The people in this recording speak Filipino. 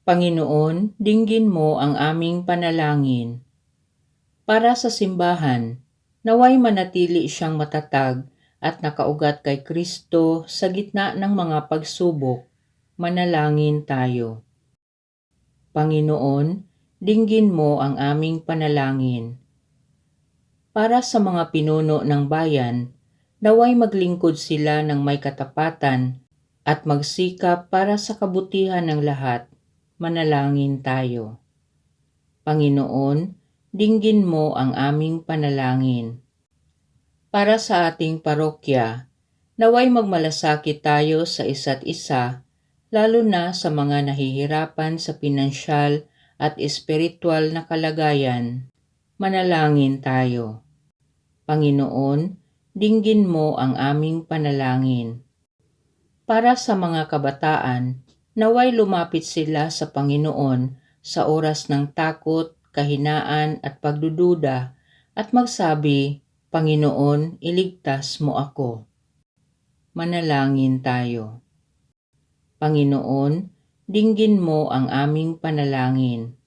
Panginoon, dinggin mo ang aming panalangin. Para sa simbahan, naway manatili siyang matatag at nakaugat kay Kristo sa gitna ng mga pagsubok. Manalangin tayo. Panginoon, dinggin mo ang aming panalangin. Para sa mga pinuno ng bayan, naway maglingkod sila ng may katapatan at magsikap para sa kabutihan ng lahat. Manalangin tayo. Panginoon, dinggin mo ang aming panalangin. Para sa ating parokya, naway magmalasakit tayo sa isa't isa, lalo na sa mga nahihirapan sa pinansyal at espiritual na kalagayan. Manalangin tayo. Panginoon, dinggin mo ang aming panalangin. Para sa mga kabataan, naway lumapit sila sa Panginoon sa oras ng takot, kahinaan at pagdududa at magsabi, Panginoon, iligtas mo ako. Manalangin tayo. Panginoon, dinggin mo ang aming panalangin.